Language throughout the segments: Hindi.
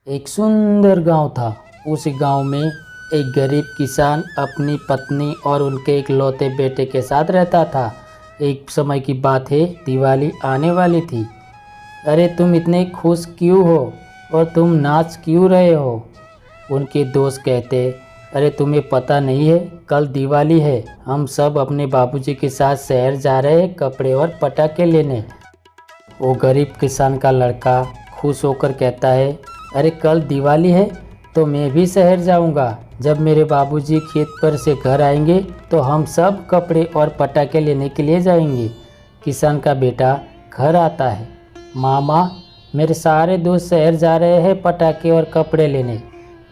एक सुंदर गांव था। उस गांव में एक गरीब किसान अपनी पत्नी और उनके इकलौते बेटे के साथ रहता था। एक समय की बात है, दिवाली आने वाली थी। अरे तुम इतने खुश क्यों हो और तुम नाच क्यों रहे हो? उनके दोस्त कहते, अरे तुम्हें पता नहीं है, कल दिवाली है। हम सब अपने बाबूजी के साथ शहर जा रहे हैं कपड़े और पटाखे लेने। वो गरीब किसान का लड़का खुश होकर कहता है, अरे कल दिवाली है तो मैं भी शहर जाऊंगा। जब मेरे बाबूजी खेत पर से घर आएंगे तो हम सब कपड़े और पटाखे लेने के लिए जाएंगे। किसान का बेटा घर आता है, मामा मेरे सारे दोस्त शहर जा रहे हैं पटाखे और कपड़े लेने,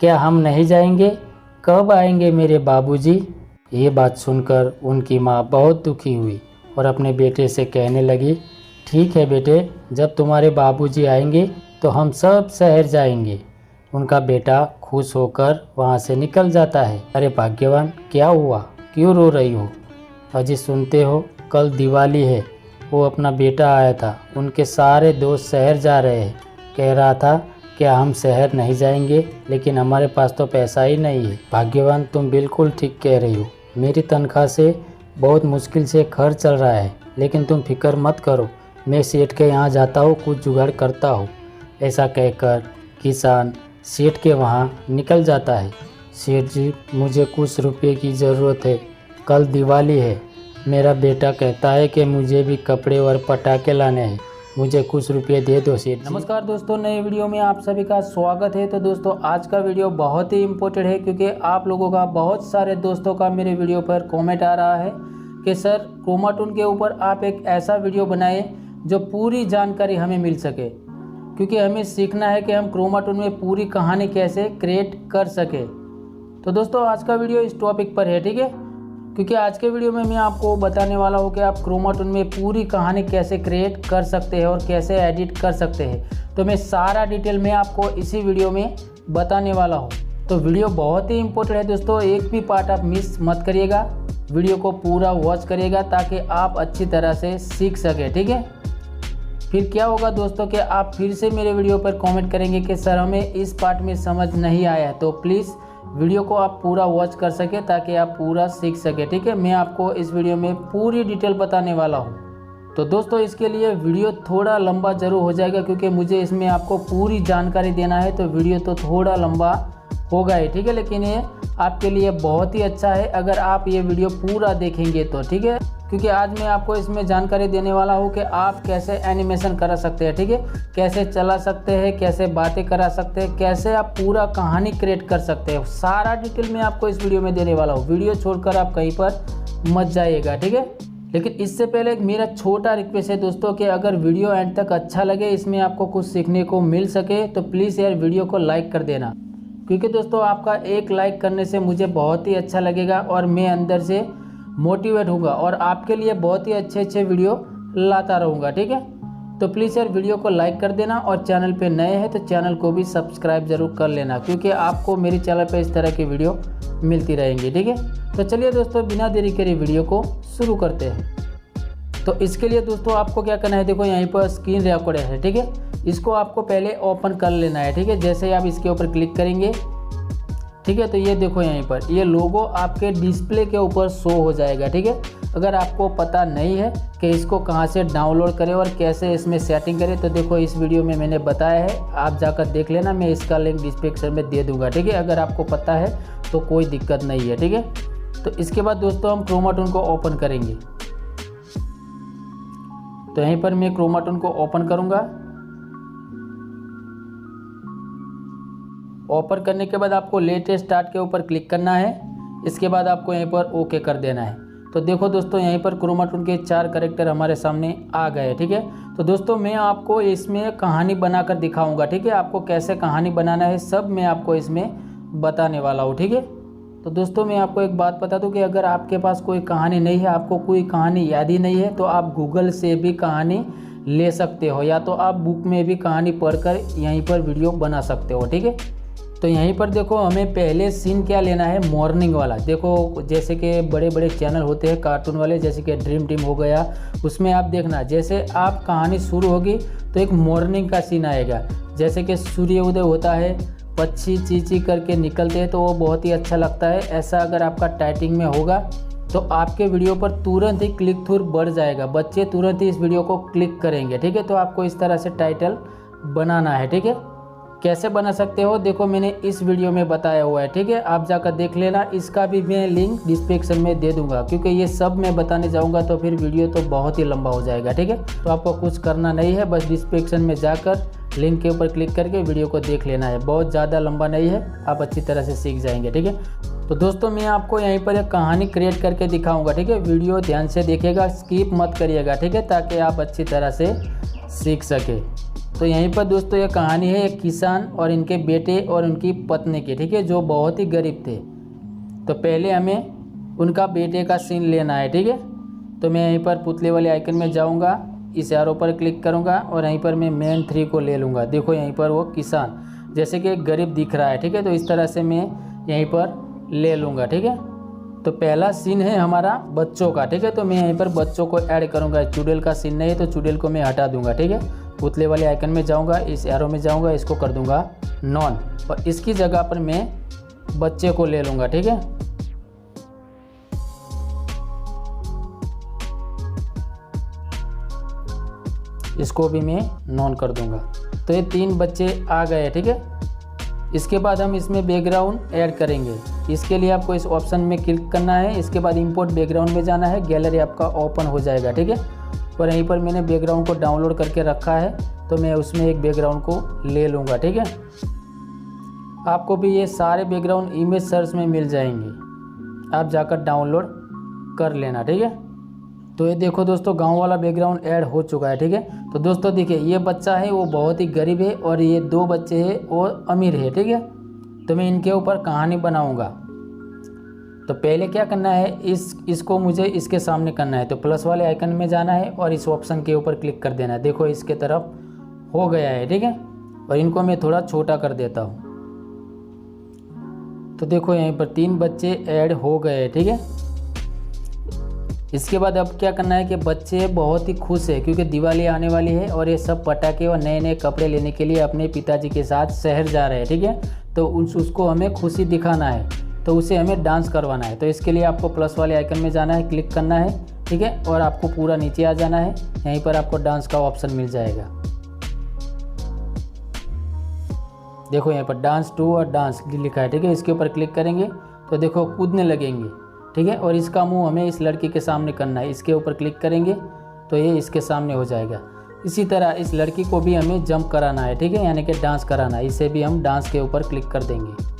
क्या हम नहीं जाएंगे? कब आएंगे मेरे बाबूजी? ये बात सुनकर उनकी माँ बहुत दुखी हुई और अपने बेटे से कहने लगी, ठीक है बेटे, जब तुम्हारे बाबूजी आएंगे तो हम सब शहर जाएंगे। उनका बेटा खुश होकर वहाँ से निकल जाता है। अरे भाग्यवान, क्या हुआ, क्यों रो रही हो? अजी सुनते हो, कल दिवाली है। वो अपना बेटा आया था, उनके सारे दोस्त शहर जा रहे हैं। कह रहा था क्या हम शहर नहीं जाएंगे, लेकिन हमारे पास तो पैसा ही नहीं है। भाग्यवान, तुम बिल्कुल ठीक कह रही हो। मेरी तनख्वाह से बहुत मुश्किल से खर्च चल रहा है, लेकिन तुम फिक्र मत करो, मैं सेठ के यहाँ जाता हूँ, कुछ जुगाड़ करता हूँ। ऐसा कहकर किसान सेठ के वहाँ निकल जाता है। सेठ जी, मुझे कुछ रुपए की ज़रूरत है, कल दिवाली है। मेरा बेटा कहता है कि मुझे भी कपड़े और पटाखे लाने हैं, मुझे कुछ रुपए दे दो सेठ। नमस्कार दोस्तों, नए वीडियो में आप सभी का स्वागत है। तो दोस्तों, आज का वीडियो बहुत ही इम्पोर्टेंट है, क्योंकि आप लोगों का, बहुत सारे दोस्तों का मेरे वीडियो पर कमेंट आ रहा है कि सर क्रोमाटून के ऊपर आप एक ऐसा वीडियो बनाएं जो पूरी जानकारी हमें मिल सके, क्योंकि हमें सीखना है कि हम क्रोमाटून में पूरी कहानी कैसे क्रिएट कर सके। तो दोस्तों, आज का वीडियो इस टॉपिक पर है, ठीक है, क्योंकि आज के वीडियो में मैं आपको बताने वाला हूँ कि आप क्रोमाटून में पूरी कहानी कैसे क्रिएट कर सकते हैं और कैसे एडिट कर सकते हैं। तो मैं सारा डिटेल में आपको इसी वीडियो में बताने वाला हूँ। तो वीडियो बहुत ही इंपॉर्टेंट है दोस्तों, एक भी पार्ट आप मिस मत करिएगा, वीडियो को पूरा वॉच करिएगा ताकि आप अच्छी तरह से सीख सकें, ठीक है। फिर क्या होगा दोस्तों कि आप फिर से मेरे वीडियो पर कमेंट करेंगे कि सर हमें इस पार्ट में समझ नहीं आया, तो प्लीज़ वीडियो को आप पूरा वॉच कर सके ताकि आप पूरा सीख सके, ठीक है। मैं आपको इस वीडियो में पूरी डिटेल बताने वाला हूँ। तो दोस्तों, इसके लिए वीडियो थोड़ा लंबा ज़रूर हो जाएगा, क्योंकि मुझे इसमें आपको पूरी जानकारी देना है, तो वीडियो तो थोड़ा लंबा होगा ही, ठीक है, लेकिन ये आपके लिए बहुत ही अच्छा है अगर आप ये वीडियो पूरा देखेंगे तो, ठीक है। क्योंकि आज मैं आपको इसमें जानकारी देने वाला हूँ कि आप कैसे एनिमेशन करा सकते हैं, ठीक है, कैसे चला सकते हैं, कैसे बातें करा सकते हैं, कैसे आप पूरा कहानी क्रिएट कर सकते हैं। सारा डिटेल मैं आपको इस वीडियो में देने वाला हूँ, वीडियो छोड़कर आप कहीं पर मत जाइएगा, ठीक है। लेकिन इससे पहले एक मेरा छोटा रिक्वेस्ट है दोस्तों कि अगर वीडियो एंड तक अच्छा लगे, इसमें आपको कुछ सीखने को मिल सके, तो प्लीज़ यार वीडियो को लाइक कर देना, क्योंकि दोस्तों आपका एक लाइक करने से मुझे बहुत ही अच्छा लगेगा और मैं अंदर से मोटिवेट होऊंगा और आपके लिए बहुत ही अच्छे अच्छे वीडियो लाता रहूँगा, ठीक है। तो प्लीज़ यार वीडियो को लाइक कर देना और चैनल पे नए हैं तो चैनल को भी सब्सक्राइब ज़रूर कर लेना, क्योंकि आपको मेरे चैनल पे इस तरह की वीडियो मिलती रहेंगी, ठीक है। तो चलिए दोस्तों, बिना देरी करे वीडियो को शुरू करते हैं। तो इसके लिए दोस्तों आपको क्या करना है, देखो यहीं पर स्क्रीन रिकॉर्डर है, ठीक है, इसको आपको पहले ओपन कर लेना है, ठीक है। जैसे ही आप इसके ऊपर क्लिक करेंगे, ठीक है, तो ये देखो यहीं पर ये लोगो आपके डिस्प्ले के ऊपर शो हो जाएगा, ठीक है। अगर आपको पता नहीं है कि इसको कहाँ से डाउनलोड करें और कैसे इसमें सेटिंग करें, तो देखो इस वीडियो में मैंने बताया है, आप जाकर देख लेना, मैं इसका लिंक डिस्क्रिप्शन में दे दूंगा, ठीक है। अगर आपको पता है तो कोई दिक्कत नहीं है, ठीक है। तो इसके बाद दोस्तों हम क्रोमाटून को ओपन करेंगे। तो यहीं पर मैं क्रोमाटून को ओपन करूँगा। ओपन करने के बाद आपको लेटेस्ट स्टार्ट के ऊपर क्लिक करना है। इसके बाद आपको यहीं पर ओके कर देना है। तो देखो दोस्तों, यहीं पर क्रोमाटून के 4 कैरेक्टर हमारे सामने आ गए, ठीक है। तो दोस्तों मैं आपको इसमें कहानी बनाकर दिखाऊंगा, ठीक है। आपको कैसे कहानी बनाना है सब मैं आपको इसमें बताने वाला हूँ, ठीक है। तो दोस्तों मैं आपको एक बात बता दूं कि अगर आपके पास कोई कहानी नहीं है, आपको कोई कहानी याद ही नहीं है, तो आप गूगल से भी कहानी ले सकते हो, या तो आप बुक में भी कहानी पढ़कर यहीं पर वीडियो बना सकते हो, ठीक है। तो यहीं पर देखो हमें पहले सीन क्या लेना है, मॉर्निंग वाला। देखो जैसे कि बड़े बड़े चैनल होते हैं कार्टून वाले, जैसे कि ड्रीम टीम हो गया, उसमें आप देखना जैसे आप कहानी शुरू होगी तो एक मॉर्निंग का सीन आएगा, जैसे कि सूर्य उदय होता है, पक्षी ची ची करके निकलते हैं, तो वो बहुत ही अच्छा लगता है। ऐसा अगर आपका टाइटिंग में होगा तो आपके वीडियो पर तुरंत ही क्लिक थ्रू बढ़ जाएगा, बच्चे तुरंत ही इस वीडियो को क्लिक करेंगे। ठीक है, तो आपको इस तरह से टाइटल बनाना है। ठीक है, कैसे बना सकते हो देखो मैंने इस वीडियो में बताया हुआ है। ठीक है, आप जाकर देख लेना, इसका भी मैं लिंक डिस्क्रिप्शन में दे दूंगा, क्योंकि ये सब मैं बताने जाऊंगा तो फिर वीडियो तो बहुत ही लंबा हो जाएगा। ठीक है, तो आपको कुछ करना नहीं है, बस डिस्क्रिप्शन में जाकर लिंक के ऊपर क्लिक करके वीडियो को देख लेना है। बहुत ज़्यादा लंबा नहीं है, आप अच्छी तरह से सीख जाएंगे। ठीक है, तो दोस्तों मैं आपको यहीं पर एक कहानी क्रिएट करके दिखाऊंगा। ठीक है, वीडियो ध्यान से देखिएगा, स्किप मत करिएगा। ठीक है, ताकि आप अच्छी तरह से सीख सके। तो यहीं पर दोस्तों ये कहानी है एक किसान और इनके बेटे और उनकी पत्नी की। ठीक है, जो बहुत ही गरीब थे। तो पहले हमें उनका बेटे का सीन लेना है। ठीक है, तो मैं यहीं पर पुतले वाले आइकन में जाऊंगा, इस एरो पर क्लिक करूंगा और यहीं पर मैं मेन 3 को ले लूँगा। देखो यहीं पर वो किसान जैसे कि एक गरीब दिख रहा है। ठीक है, तो इस तरह से मैं यहीं पर ले लूँगा। ठीक है, तो पहला सीन है हमारा बच्चों का। ठीक है, तो मैं यहीं पर बच्चों को ऐड करूँगा, चुड़ैल का सीन नहीं है तो चुड़ैल को मैं हटा दूँगा। ठीक है, पुतले वाले आइकन में जाऊँगा, इस एरो में जाऊँगा, इसको कर दूँगा नॉन, और इसकी जगह पर मैं बच्चे को ले लूँगा। ठीक है, इसको भी मैं नॉन कर दूँगा। तो ये 3 बच्चे आ गए। ठीक है, इसके बाद हम इसमें बैकग्राउंड ऐड करेंगे। इसके लिए आपको इस ऑप्शन में क्लिक करना है, इसके बाद इंपोर्ट बैकग्राउंड में जाना है, गैलरी आपका ओपन हो जाएगा। ठीक है, और यहीं पर मैंने बैकग्राउंड को डाउनलोड करके रखा है, तो मैं उसमें एक बैकग्राउंड को ले लूँगा। ठीक है, आपको भी ये सारे बैकग्राउंड इमेज सर्च में मिल जाएंगे, आप जाकर डाउनलोड कर लेना। ठीक है, तो ये देखो दोस्तों गांव वाला बैकग्राउंड ऐड हो चुका है। ठीक है, तो दोस्तों देखिए ये बच्चा है वो बहुत ही गरीब है और ये 2 बच्चे हैं वो अमीर है। ठीक है, तो मैं इनके ऊपर कहानी बनाऊंगा। तो पहले क्या करना है, इसको मुझे इसके सामने करना है, तो प्लस वाले आइकन में जाना है और इस ऑप्शन के ऊपर क्लिक कर देना है। देखो इसके तरफ हो गया है। ठीक है, और इनको मैं थोड़ा छोटा कर देता हूँ। तो देखो यहीं पर 3 बच्चे ऐड हो गए। ठीक है, इसके बाद अब क्या करना है कि बच्चे बहुत ही खुश है क्योंकि दिवाली आने वाली है और ये सब पटाखे और नए नए कपड़े लेने के लिए अपने पिताजी के साथ शहर जा रहे हैं। ठीक है, तो उसको हमें खुशी दिखाना है, तो उसे हमें डांस करवाना है। तो इसके लिए आपको प्लस वाले आइकन में जाना है, क्लिक करना है। ठीक है, और आपको पूरा नीचे आ जाना है, यहीं पर आपको डांस का ऑप्शन मिल जाएगा। देखो यहाँ पर डांस 2 और डांस लिखा है। ठीक है, इसके ऊपर क्लिक करेंगे तो देखो कूदने लगेंगे। ठीक है, और इसका मुंह हमें इस लड़की के सामने करना है, इसके ऊपर क्लिक करेंगे तो ये इसके सामने हो जाएगा। इसी तरह इस लड़की को भी हमें जंप कराना है। ठीक है, यानी कि डांस कराना है, इसे भी हम डांस के ऊपर क्लिक कर देंगे।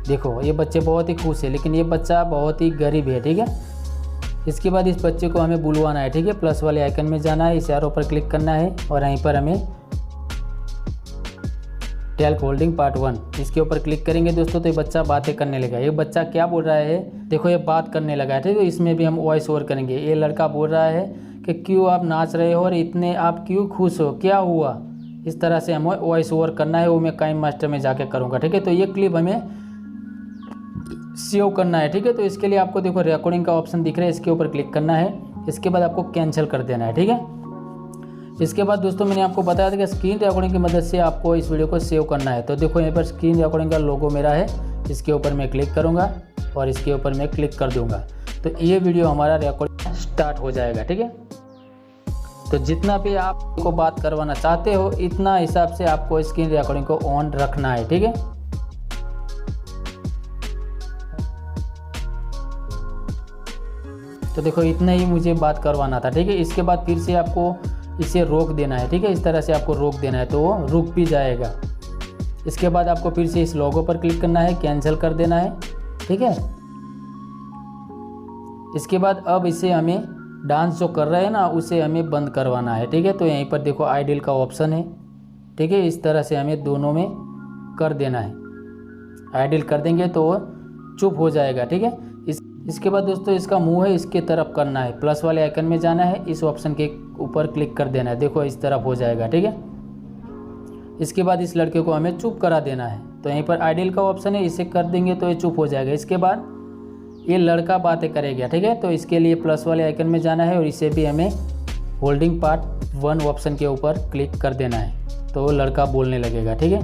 देखो ये बच्चे बहुत ही खुश है, लेकिन ये बच्चा बहुत ही गरीब है। ठीक है, इसके बाद इस बच्चे को हमें बुलवाना है। ठीक है, प्लस वाले आइकन में जाना है, इस एरो पर क्लिक करना है और यहीं पर हमें टेल्क होल्डिंग पार्ट 1 इसके ऊपर क्लिक करेंगे दोस्तों, तो ये बच्चा बातें करने लगा। ये बच्चा क्या बोल रहा है, देखो ये बात करने लगा है। ठीक है, इसमें भी हम वॉइस ओवर करेंगे। ये लड़का बोल रहा है कि क्यों आप नाच रहे हो और इतने आप क्यों खुश हो, क्या हुआ, इस तरह से हमें वॉइस ओवर करना है, वो मैं काइम मास्टर में जाके करूँगा। ठीक है, तो ये क्लिप हमें सेव करना है। ठीक है, तो इसके लिए आपको देखो रिकॉर्डिंग का ऑप्शन दिख रहा है, इसके ऊपर क्लिक करना है, इसके बाद आपको कैंसिल कर देना है। ठीक है, इसके बाद दोस्तों मैंने आपको बताया था कि स्क्रीन रिकॉर्डिंग की मदद से आपको इस वीडियो को सेव करना है। तो देखो यहाँ पर स्क्रीन रिकॉर्डिंग का लोगो मेरा है, इसके ऊपर मैं क्लिक करूँगा और इसके ऊपर मैं क्लिक कर दूँगा, तो ये वीडियो हमारा रिकॉर्डिंग स्टार्ट हो जाएगा। ठीक है, तो जितना भी आपको बात करवाना चाहते हो इतना हिसाब से आपको स्क्रीन रिकॉर्डिंग को ऑन रखना है। ठीक है, तो देखो इतना ही मुझे बात करवाना था। ठीक है, इसके बाद फिर से आपको इसे रोक देना है। ठीक है, इस तरह से आपको रोक देना है तो वो रुक भी जाएगा। इसके बाद आपको फिर से इस लोगो पर क्लिक करना है, कैंसिल कर देना है। ठीक है, इसके बाद अब इसे हमें डांस जो कर रहे हैं ना उसे हमें बंद करवाना है। ठीक है, तो यहीं पर देखो आइडल का ऑप्शन है। ठीक है, इस तरह से हमें दोनों में कर देना है, आइडल कर देंगे तो वो चुप हो जाएगा। ठीक है, इसके बाद दोस्तों इसका मुंह है इसके तरफ करना है, प्लस वाले आइकन में जाना है, इस ऑप्शन के ऊपर क्लिक कर देना है, देखो इस तरफ हो जाएगा। ठीक है, इसके बाद इस लड़के को हमें चुप करा देना है। तो यहीं पर आइडियल का ऑप्शन है, इसे कर देंगे तो ये चुप हो जाएगा। इसके बाद ये लड़का बातें करेगा, ठीक है। तो इसके लिए प्लस वाले आइकन में जाना है और इसे भी हमें होल्डिंग पार्ट 1 ऑप्शन के ऊपर क्लिक कर देना है, तो वो लड़का बोलने लगेगा, ठीक है।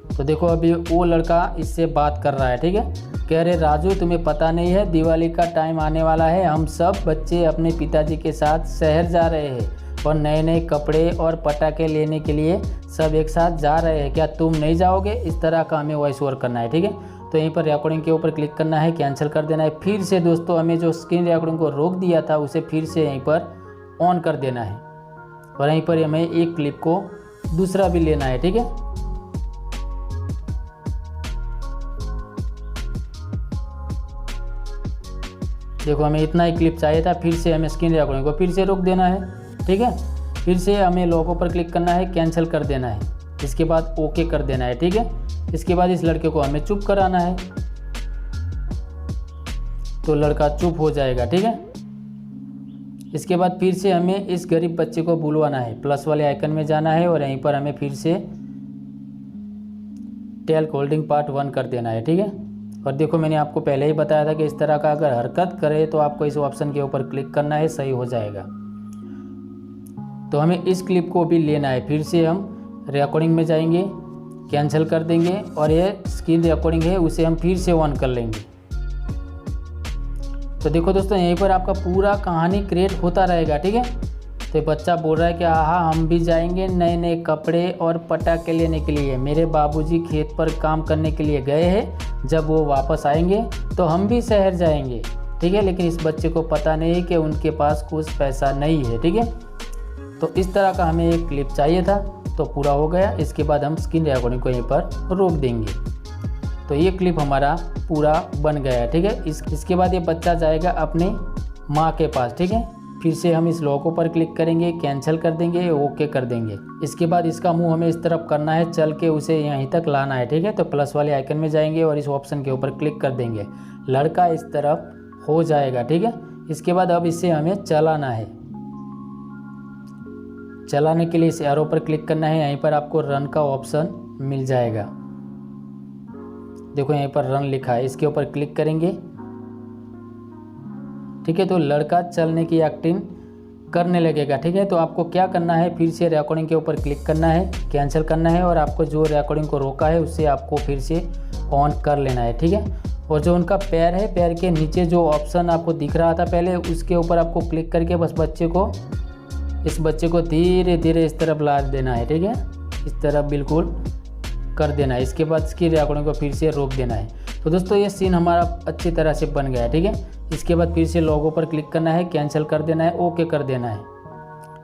तो देखो अभी वो लड़का इससे बात कर रहा है, ठीक है। कह रहे राजू तुम्हें पता नहीं है, दिवाली का टाइम आने वाला है, हम सब बच्चे अपने पिताजी के साथ शहर जा रहे हैं और नए नए कपड़े और पटाखे लेने के लिए सब एक साथ जा रहे हैं, क्या तुम नहीं जाओगे? इस तरह का हमें वॉइस ओवर करना है, ठीक है। तो यहीं पर रिकॉर्डिंग के ऊपर क्लिक करना है, कैंसिल कर देना है। फिर से दोस्तों हमें जो स्क्रीन रिकॉर्डिंग को रोक दिया था उसे फिर से यहीं पर ऑन कर देना है और यहीं पर हमें एक क्लिप को दूसरा भी लेना है, ठीक है। देखो हमें इतना ही क्लिप चाहिए था, फिर से हमें स्क्रीन रिकॉर्डिंग को फिर से रोक देना है, ठीक है। फिर से हमें लोगो पर क्लिक करना है, कैंसिल कर देना है, इसके बाद ओके कर देना है, ठीक है। इसके बाद इस लड़के को हमें चुप कराना है, तो लड़का चुप हो जाएगा, ठीक है। इसके बाद फिर से हमें इस गरीब बच्चे को बुलवाना है, प्लस वाले आइकन में जाना है और यहीं पर हमें फिर से टेल होल्डिंग पार्ट 1 कर देना है, ठीक है। और देखो मैंने आपको पहले ही बताया था कि इस तरह का अगर हरकत करे तो आपको इस ऑप्शन के ऊपर क्लिक करना है, सही हो जाएगा। तो हमें इस क्लिप को भी लेना है, फिर से हम रिकॉर्डिंग में जाएंगे, कैंसिल कर देंगे और ये स्क्रीन रिकॉर्डिंग है उसे हम फिर से ऑन कर लेंगे। तो देखो दोस्तों यहीं पर आपका पूरा कहानी क्रिएट होता रहेगा, ठीक है। तो बच्चा बोल रहा है कि हाँ हम भी जाएंगे नए नए कपड़े और पटाखे लेने के लिए, मेरे बाबूजी खेत पर काम करने के लिए गए हैं, जब वो वापस आएंगे तो हम भी शहर जाएंगे, ठीक है। लेकिन इस बच्चे को पता नहीं है कि उनके पास कुछ पैसा नहीं है, ठीक है। तो इस तरह का हमें एक क्लिप चाहिए था, तो पूरा हो गया। इसके बाद हम स्क्रीन रिकॉर्डिंग को यहीं पर रोक देंगे, तो ये क्लिप हमारा पूरा बन गया है, ठीक है। इसके बाद ये बच्चा जाएगा अपने माँ के पास, ठीक है। फिर से हम इस लोगो पर क्लिक करेंगे, कैंसिल कर देंगे, ओके कर देंगे। इसके बाद इसका मुंह हमें इस तरफ करना है, चल के उसे यहीं तक लाना है, ठीक है। तो प्लस वाले आइकन में जाएंगे और इस ऑप्शन के ऊपर क्लिक कर देंगे, लड़का इस तरफ हो जाएगा, ठीक है। इसके बाद अब इसे हमें चलाना है, चलाने के लिए इस एरो पर क्लिक करना है, यहीं पर आपको रन का ऑप्शन मिल जाएगा। देखो यहीं पर रन लिखा है, इसके ऊपर क्लिक करेंगे, ठीक है। तो लड़का चलने की एक्टिंग करने लगेगा, ठीक है। तो आपको क्या करना है, फिर से रिकॉर्डिंग के ऊपर क्लिक करना है, कैंसिल करना है और आपको जो रिकॉर्डिंग को रोका है उससे आपको फिर से ऑन कर लेना है, ठीक है। और जो उनका पैर है, पैर के नीचे जो ऑप्शन आपको दिख रहा था पहले, उसके ऊपर आपको क्लिक करके बस इस बच्चे को धीरे धीरे इस तरफ ला देना है, ठीक है। इस तरफ बिल्कुल कर देना है। इसके बाद इसकी रिकॉर्डिंग को फिर से रोक देना है। तो दोस्तों ये सीन हमारा अच्छी तरह से बन गया है, ठीक है। इसके बाद फिर से लोगो पर क्लिक करना है, कैंसिल कर देना है, ओके कर देना है।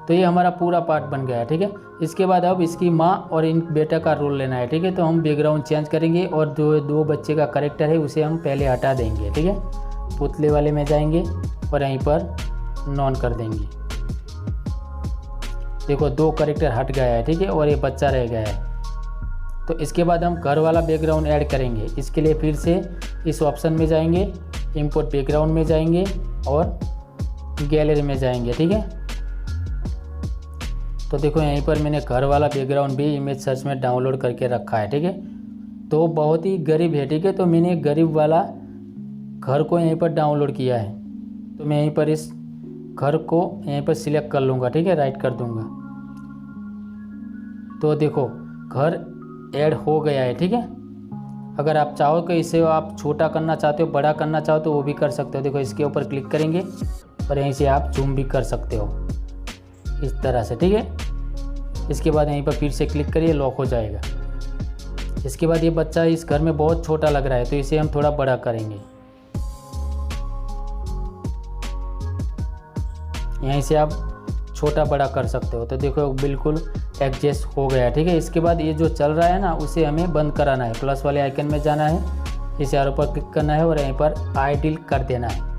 तो ये हमारा पूरा पार्ट बन गया है, ठीक है। इसके बाद अब इसकी माँ और इन बेटा का रोल लेना है, ठीक है। तो हम बैकग्राउंड चेंज करेंगे और जो दो बच्चे का कैरेक्टर है उसे हम पहले हटा देंगे, ठीक है। पुतले वाले में जाएंगे और यहीं पर नॉन कर देंगे। देखो 2 कैरेक्टर हट गया है, ठीक है, और ये बच्चा रह गया है। तो इसके बाद हम घर वाला बैकग्राउंड ऐड करेंगे। इसके लिए फिर से इस ऑप्शन में जाएंगे, इंपोर्ट बैकग्राउंड में जाएंगे और गैलरी में जाएंगे, ठीक है। तो देखो यहीं पर मैंने घर वाला बैकग्राउंड भी इमेज सर्च में डाउनलोड करके रखा है, ठीक है। तो बहुत ही गरीब है, ठीक है। तो मैंने गरीब वाला घर को यहीं पर डाउनलोड किया है। तो मैं यहीं पर इस घर को यहीं पर सिलेक्ट कर लूँगा, ठीक है, राइट कर दूँगा। तो देखो घर ऐड हो गया है, ठीक है। अगर आप चाहो कि इसे आप छोटा करना चाहते हो, बड़ा करना चाहो तो वो भी कर सकते हो। देखो इसके ऊपर क्लिक करेंगे और यहीं से आप जूम भी कर सकते हो इस तरह से, ठीक है। इसके बाद यहीं पर फिर से क्लिक करिए, लॉक हो जाएगा। इसके बाद ये बच्चा इस घर में बहुत छोटा लग रहा है, तो इसे हम थोड़ा बड़ा करेंगे। यहीं से आप छोटा बड़ा कर सकते हो। तो देखो बिल्कुल एडजस्ट हो गया, ठीक है। इसके बाद ये जो चल रहा है ना उसे हमें बंद कराना है। प्लस वाले आइकन में जाना है, इस एरो पर क्लिक करना है और यहीं पर आइडियल कर देना है।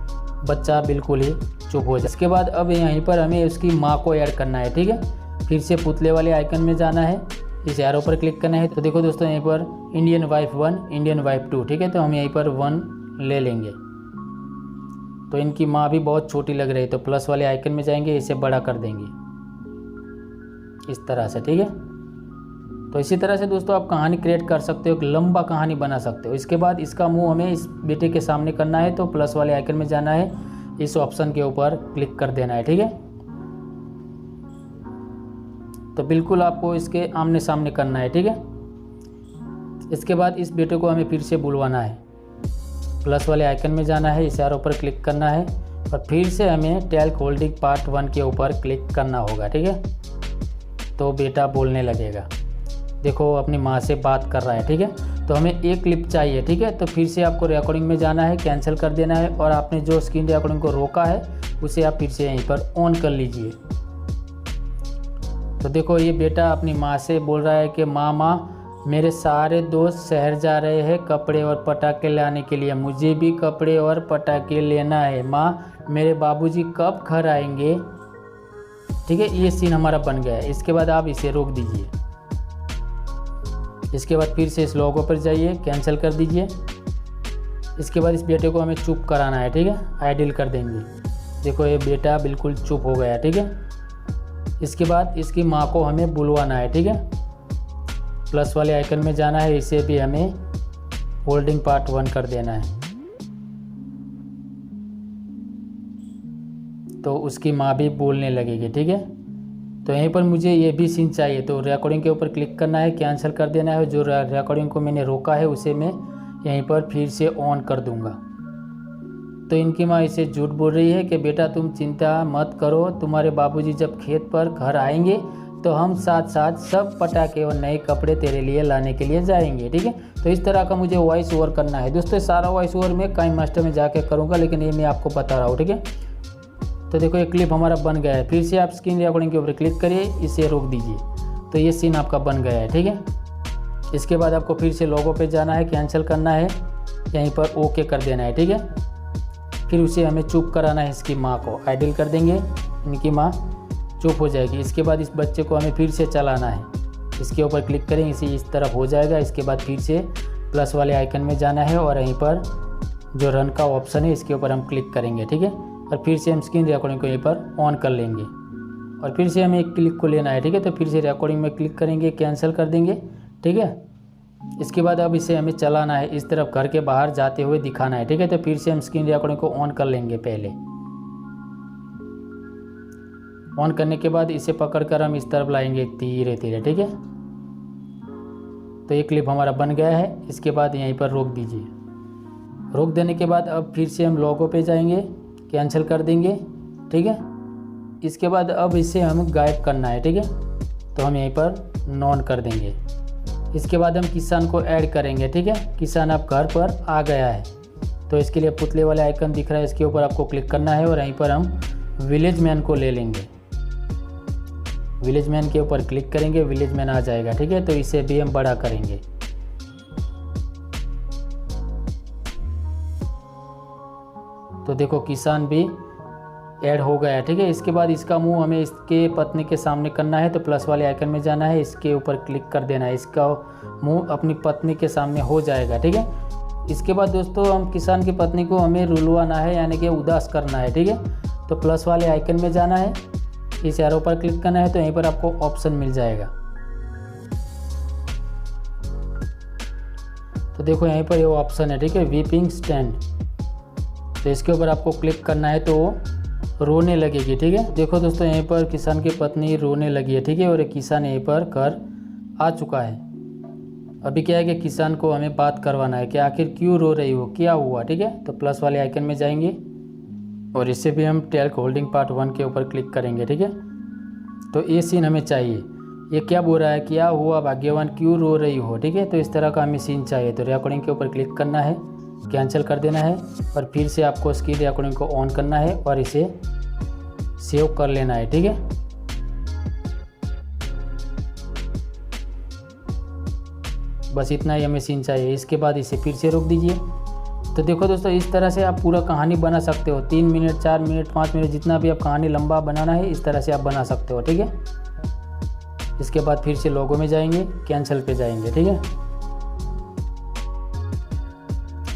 बच्चा बिल्कुल ही चुप हो जाए। इसके बाद अब यहीं पर हमें उसकी माँ को ऐड करना है, ठीक है। फिर से पुतले वाले आइकन में जाना है, इस एरो पर क्लिक करना है। तो देखो दोस्तों यहीं पर इंडियन वाइफ 1, इंडियन वाइफ 2, ठीक है। तो हम यहीं पर 1 ले लेंगे। तो इनकी माँ भी बहुत छोटी लग रही है, तो प्लस वाले आइकन में जाएंगे, इसे बड़ा कर देंगे। इस तरह से, ठीक है। तो इसी तरह से दोस्तों आप कहानी क्रिएट कर सकते हो, एक लंबा कहानी बना सकते हो। इसके बाद इसका मुंह हमें इस बेटे के सामने करना है, तो प्लस वाले आइकन में जाना है, इस ऑप्शन के ऊपर क्लिक कर देना है, ठीक है। तो बिल्कुल आपको इसके आमने सामने करना है, ठीक है। इसके बाद इस बेटे को हमें फिर से बुलवाना है, प्लस वाले आइकन में जाना है, इस एरो पर क्लिक करना है और फिर से हमें टैल्क होल्डिंग पार्ट 1 के ऊपर क्लिक करना होगा, ठीक है। तो बेटा बोलने लगेगा, देखो अपनी माँ से बात कर रहा है, ठीक है। तो हमें एक क्लिप चाहिए, ठीक है। तो फिर से आपको रिकॉर्डिंग में जाना है, कैंसिल कर देना है और आपने जो स्क्रीन रिकॉर्डिंग को रोका है उसे आप फिर से यहीं पर ऑन कर लीजिए। तो देखो ये बेटा अपनी माँ से बोल रहा है कि माँ मेरे सारे दोस्त शहर जा रहे हैं कपड़े और पटाखे लाने के लिए, मुझे भी कपड़े और पटाखे लेना है। माँ मेरे बाबूजी कब घर आएंगे, ठीक है। ये सीन हमारा बन गया है। इसके बाद आप इसे रोक दीजिए। इसके बाद फिर से इस लोगो पर जाइए, कैंसिल कर दीजिए। इसके बाद इस बेटे को हमें चुप कराना है, ठीक है, आइडल कर देंगे। देखो ये बेटा बिल्कुल चुप हो गया, ठीक है। इसके बाद इसकी माँ को हमें बुलवाना है, ठीक है। प्लस वाले आइकन में जाना है, इसे भी हमें होल्डिंग पार्ट 1 कर देना है। तो उसकी माँ भी बोलने लगेगी, ठीक है। तो यहीं पर मुझे ये भी सीन चाहिए, तो रिकॉर्डिंग के ऊपर क्लिक करना है, कैंसिल कर देना है। जो रिकॉर्डिंग को मैंने रोका है उसे मैं यहीं पर फिर से ऑन कर दूंगा। तो इनकी माँ इसे झूठ बोल रही है कि बेटा तुम चिंता मत करो, तुम्हारे बाबूजी जब खेत पर घर आएंगे तो हम साथ साथ सब पटाखे और नए कपड़े तेरे लिए लाने के लिए जाएंगे, ठीक है। तो इस तरह का मुझे वॉइस ओवर करना है दोस्तों। सारा वॉइस ओवर मैं काइन मास्टर में जाके करूँगा, लेकिन ये मैं आपको बता रहा हूँ, ठीक है। तो देखो ये क्लिप हमारा बन गया है। फिर से आप स्क्रीन रिकॉर्डिंग के ऊपर क्लिक करिए, इसे रोक दीजिए। तो ये सीन आपका बन गया है, ठीक है। इसके बाद आपको फिर से लोगो पे जाना है, कैंसिल करना है, यहीं पर ओके कर देना है, ठीक है। फिर उसे हमें चुप कराना है, इसकी माँ को आइडल कर देंगे, इनकी माँ चुप हो जाएगी। इसके बाद इस बच्चे को हमें फिर से चलाना है, इसके ऊपर क्लिक करेंगे, इस तरफ हो जाएगा। इसके बाद फिर से प्लस वाले आइकन में जाना है और यहीं पर जो रन का ऑप्शन है इसके ऊपर हम क्लिक करेंगे, ठीक है। और फिर से हम स्क्रीन रिकॉर्डिंग को यहीं पर ऑन कर लेंगे और फिर से हमें एक क्लिक को लेना है, ठीक है। तो फिर से रिकॉर्डिंग में क्लिक करेंगे, कैंसिल कर देंगे, ठीक है। इसके बाद अब इसे हमें चलाना है, इस तरफ घर के बाहर जाते हुए दिखाना है, ठीक है। तो फिर से हम स्क्रीन रिकॉर्डिंग को ऑन कर लेंगे। पहले ऑन करने के बाद इसे पकड़कर हम इस तरफ लाएंगे धीरे धीरे, ठीक है। तो ये क्लिप हमारा बन गया है। इसके बाद यहीं पर रोक दीजिए। रोक देने के बाद अब फिर से हम लोगो पे जाएंगे, कैंसिल कर देंगे, ठीक है। इसके बाद अब इसे हम गायब करना है, ठीक है। तो हम यहीं पर नॉन कर देंगे। इसके बाद हम किसान को ऐड करेंगे, ठीक है। किसान अब घर पर आ गया है, तो इसके लिए पुतले वाले आइकन दिख रहा है, इसके ऊपर आपको क्लिक करना है और यहीं पर हम विलेज मैन को ले लेंगे। विलेज मैन के ऊपर क्लिक करेंगे, विलेज मैन आ जाएगा, ठीक है। तो इसे भी हम बड़ा करेंगे। तो देखो किसान भी ऐड हो गया है, ठीक है। इसके बाद इसका मुंह हमें इसके पत्नी के सामने करना है, तो प्लस वाले आइकन में जाना है, इसके ऊपर क्लिक कर देना है। इसका मुंह अपनी पत्नी के सामने हो जाएगा, ठीक है। इसके बाद दोस्तों हम किसान की पत्नी को हमें रुलवाना है, यानी कि उदास करना है, ठीक है। तो प्लस वाले आइकन में जाना है, इस एरो पर क्लिक करना है, तो यहीं पर आपको ऑप्शन मिल जाएगा। तो देखो यहीं पर ये ऑप्शन है, ठीक है, वीपिंग स्टैंड। तो इसके ऊपर आपको क्लिक करना है तो रोने लगेगी, ठीक है। देखो दोस्तों यहीं पर किसान की पत्नी रोने लगी है, ठीक है। और एक किसान यहीं पर घर आ चुका है। अभी क्या है कि किसान को हमें बात करवाना है कि आखिर क्यों रो रही हो, क्या हुआ, ठीक है। तो प्लस वाले आइकन में जाएंगे और इससे भी हम टैल्क होल्डिंग पार्ट 1 के ऊपर क्लिक करेंगे, ठीक है। तो ये सीन हमें चाहिए। ये क्या बोल रहा है, क्या हुआ भाग्यवान, क्यों रो रही हो, ठीक है। तो इस तरह का हमें सीन चाहिए। तो रिकॉर्डिंग के ऊपर क्लिक करना है, कैंसिल कर देना है और फिर से आपको स्क्रीन रिकॉर्डिंग को ऑन करना है और इसे सेव कर लेना है, ठीक है। बस इतना ही हमें सीन चाहिए। इसके बाद इसे फिर से रोक दीजिए। तो देखो दोस्तों इस तरह से आप पूरा कहानी बना सकते हो। 3 मिनट, 4 मिनट, 5 मिनट, जितना भी आप कहानी लंबा बनाना है इस तरह से आप बना सकते हो, ठीक है। इसके बाद फिर से लोगो में जाएंगे, कैंसिल पे जाएंगे, ठीक है।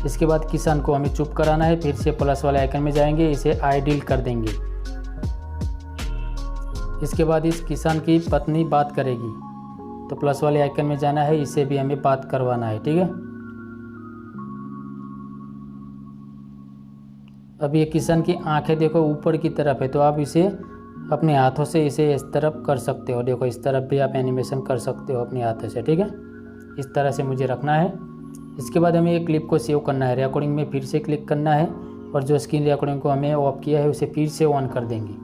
इसके बाद किसान को हमें चुप कराना है, फिर से प्लस वाले आइकन में जाएंगे, इसे आइडल कर देंगे। इसके बाद इस किसान की पत्नी बात करेगी, तो प्लस वाले आइकन में जाना है, इसे भी हमें बात करवाना है। ठीक है, अब ये किसान की आंखें देखो ऊपर की तरफ है, तो आप इसे अपने हाथों से इसे इस तरफ कर सकते हो। देखो इस तरफ भी आप एनिमेशन कर सकते हो अपने हाथों से। ठीक है, इस तरह से मुझे रखना है। इसके बाद हमें एक क्लिप को सेव करना है, रिकॉर्डिंग में फिर से क्लिक करना है और जो स्क्रीन रिकॉर्डिंग को हमें ऑफ किया है उसे फिर से ऑन कर देंगे।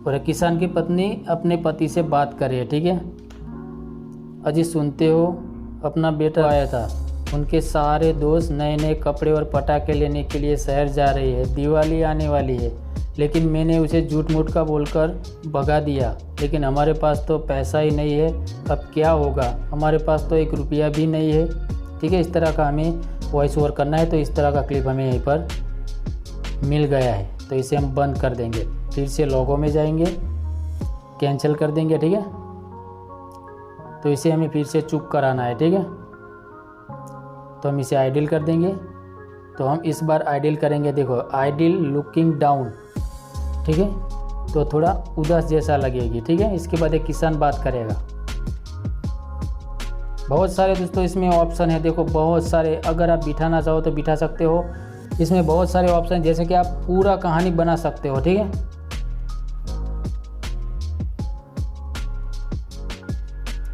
और किसान की पत्नी अपने पति से बात कर रही है। ठीक है, अजी सुनते हो, अपना बेटा आया था, उनके सारे दोस्त नए नए कपड़े और पटाखे लेने के लिए शहर जा रहे हैं, दिवाली आने वाली है, लेकिन मैंने उसे झूठ मूठ का बोलकर भगा दिया, लेकिन हमारे पास तो पैसा ही नहीं है, अब क्या होगा, हमारे पास तो 1 रुपया भी नहीं है। ठीक है, इस तरह का हमें वॉइस ओवर करना है। तो इस तरह का क्लिप हमें यहीं पर मिल गया है, तो इसे हम बंद कर देंगे। फिर से लोगो में जाएंगे, कैंसिल कर देंगे। ठीक है, तो इसे हमें फिर से चुप कराना है। ठीक है, तो हम इसे आइडल कर देंगे। तो हम इस बार आइडल करेंगे, देखो आइडल लुकिंग डाउन। ठीक है, तो थोड़ा उदास जैसा लगेगी। ठीक है, इसके बाद एक किसान बात करेगा। बहुत सारे दोस्तों इसमें ऑप्शन है, देखो बहुत सारे, अगर आप बिठाना चाहो तो बिठा सकते हो। इसमें बहुत सारे ऑप्शन, जैसे कि आप पूरा कहानी बना सकते हो। ठीक है,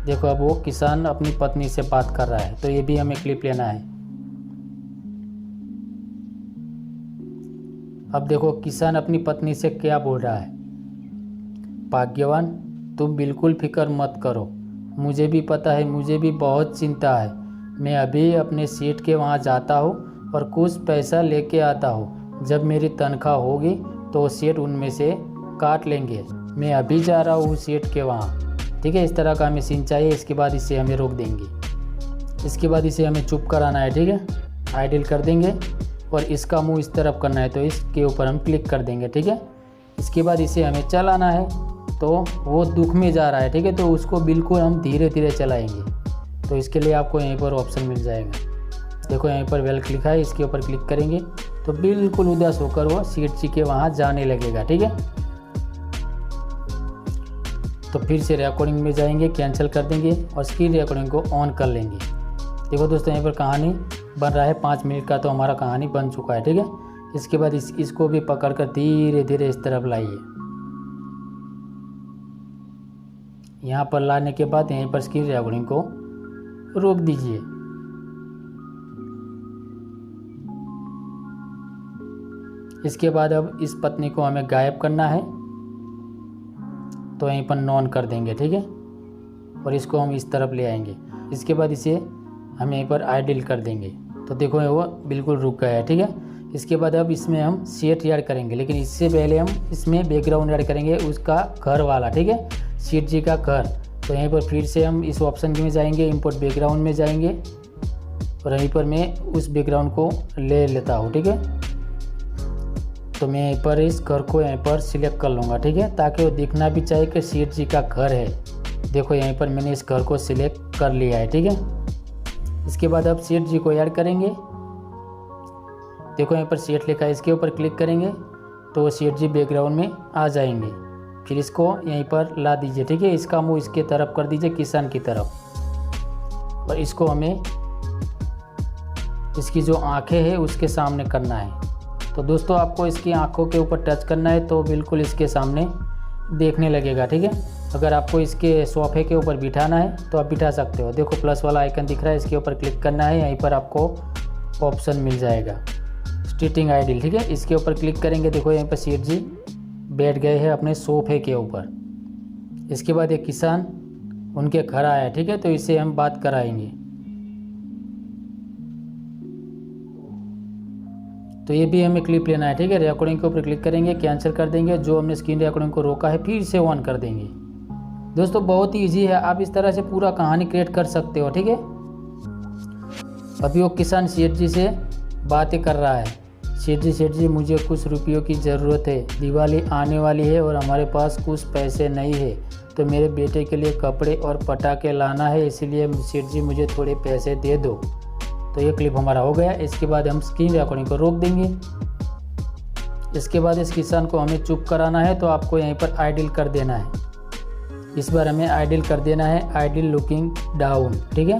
देखो अब वो किसान अपनी पत्नी से बात कर रहा है, तो ये भी हमें क्लिप लेना है। अब देखो किसान अपनी पत्नी से क्या बोल रहा है, भाग्यवान तुम बिल्कुल फिक्र मत करो, मुझे भी पता है, मुझे भी बहुत चिंता है, मैं अभी अपने सेठ के वहाँ जाता हूँ और कुछ पैसा लेके आता हूँ, जब मेरी तनख्वाह होगी तो सेठ उनमें से काट लेंगे, मैं अभी जा रहा हूँ सेठ के वहाँ। ठीक है, इस तरह का हमें सीन चाहिए। इसके बाद इसे हमें रोक देंगे, इसके बाद इसे हमें चुप कराना है। ठीक है, आइडल कर देंगे और इसका मुंह इस तरफ करना है, तो इसके ऊपर हम क्लिक कर देंगे। ठीक है, इसके बाद इसे हमें चलाना है, तो वो दुख में जा रहा है। ठीक है, तो उसको बिल्कुल हम धीरे धीरे चलाएंगे। तो इसके लिए आपको यहीं पर ऑप्शन मिल जाएगा, देखो यहीं पर वेल क्लिक है, इसके ऊपर क्लिक करेंगे तो बिल्कुल उदास होकर वो सेठ जी के वहाँ जाने लगेगा। ठीक है, तो फिर से रिकॉर्डिंग में जाएंगे, कैंसिल कर देंगे और स्क्रीन रिकॉर्डिंग को ऑन कर लेंगे। देखो दोस्तों यहाँ पर कहानी बन रहा है, 5 मिनट का तो हमारा कहानी बन चुका है। ठीक है, इसके बाद इसको भी पकड़कर धीरे धीरे इस तरफ लाइए। यहाँ पर लाने के बाद यहीं पर स्क्रीन रिकॉर्डिंग को रोक दीजिए। इसके बाद अब इस पत्नी को हमें गायब करना है, तो यहीं पर नॉन कर देंगे। ठीक है, और इसको हम इस तरफ ले आएंगे। इसके बाद इसे हम यहीं पर आइडल कर देंगे, तो देखो वो बिल्कुल रुक गया है। ठीक है, इसके बाद अब इसमें हम सेट ऐड करेंगे, लेकिन इससे पहले हम इसमें बैकग्राउंड ऐड करेंगे, उसका घर वाला। ठीक है, सेठ जी का घर। तो यहीं पर फिर से हम इस ऑप्शन में जाएंगे, इंपोर्ट बैकग्राउंड में जाएंगे और यहीं पर मैं उस बैकग्राउंड को ले लेता हूँ। ठीक है, तो मैं यहीं पर इस घर को यहीं पर सिलेक्ट कर लूँगा। ठीक है, ताकि वो दिखना भी चाहिए कि सेठ जी का घर है। देखो यहीं पर मैंने इस घर को सिलेक्ट कर लिया है। ठीक है, इसके बाद अब सेठ जी को ऐड करेंगे। देखो यहाँ पर सेठ लिखा है, इसके ऊपर क्लिक करेंगे तो वो सेठ जी बैकग्राउंड में आ जाएंगे। फिर इसको यहीं पर ला दीजिए। ठीक है, इसका मुंह इसके तरफ कर दीजिए, किसान की तरफ, और इसको हमें इसकी जो आंखें हैं उसके सामने करना है। तो दोस्तों आपको इसकी आंखों के ऊपर टच करना है तो बिल्कुल इसके सामने देखने लगेगा। ठीक है, अगर आपको इसके सोफे के ऊपर बिठाना है तो आप बिठा सकते हो। देखो प्लस वाला आइकन दिख रहा है, इसके ऊपर क्लिक करना है, यहीं पर आपको ऑप्शन मिल जाएगा स्टिटिंग आइडल। ठीक है, इसके ऊपर क्लिक करेंगे, देखो यहीं पर सेठ जी बैठ गए हैं अपने सोफे के ऊपर। इसके बाद एक किसान उनके घर आया। ठीक है, तो इसे हम बात कराएंगे। तो ये भी हमें क्लिप लेना है। ठीक है, रिकॉर्डिंग के ऊपर क्लिक करेंगे, कैंसिल कर देंगे, जो हमने स्क्रीन रिकॉर्डिंग को रोका है फिर से ऑन कर देंगे। दोस्तों बहुत ही ईजी है, आप इस तरह से पूरा कहानी क्रिएट कर सकते हो। ठीक है, अभी वो किसान सेठ जी से बातें कर रहा है। सेठ जी मुझे कुछ रुपयों की ज़रूरत है, दिवाली आने वाली है और हमारे पास कुछ पैसे नहीं है, तो मेरे बेटे के लिए कपड़े और पटाखे लाना है, इसीलिए सेठ जी मुझे थोड़े पैसे दे दो। तो ये क्लिप हमारा हो गया। इसके बाद हम स्क्रीन रिकॉर्डिंग को रोक देंगे। इसके बाद इस किसान को हमें चुप कराना है, तो आपको यहीं पर आइडल कर देना है। इस बार हमें आइडियल कर देना है, आइडियल लुकिंग डाउन। ठीक है,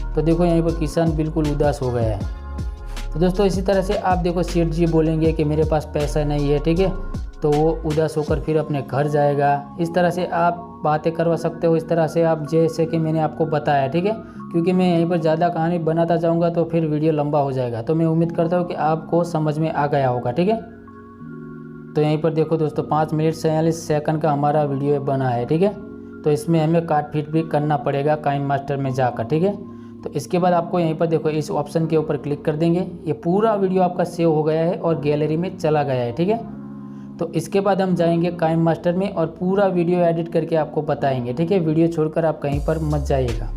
तो देखो यहीं पर किसान बिल्कुल उदास हो गया है। तो दोस्तों इसी तरह से आप देखो सेठ जी बोलेंगे कि मेरे पास पैसा नहीं है, ठीक है, तो वो उदास होकर फिर अपने घर जाएगा। इस तरह से आप बातें करवा सकते हो, इस तरह से आप, जैसे कि मैंने आपको बताया। ठीक है, क्योंकि मैं यहीं पर ज़्यादा कहानी बनाता जाऊंगा तो फिर वीडियो लंबा हो जाएगा। तो मैं उम्मीद करता हूँ कि आपको समझ में आ गया होगा। ठीक है, तो यहीं पर देखो दोस्तों 5 मिनट 46 सेकंड का हमारा वीडियो बना है। ठीक है, तो इसमें हमें काट पीट भी करना पड़ेगा काइन मास्टर में जाकर। ठीक है, तो इसके बाद आपको यहीं पर देखो इस ऑप्शन के ऊपर क्लिक कर देंगे। ये पूरा वीडियो आपका सेव हो गया है और गैलरी में चला गया है। ठीक है, तो इसके बाद हम जाएंगे काइन मास्टर में और पूरा वीडियो एडिट करके आपको बताएंगे। ठीक है, वीडियो छोड़कर आप कहीं पर मत जाइएगा।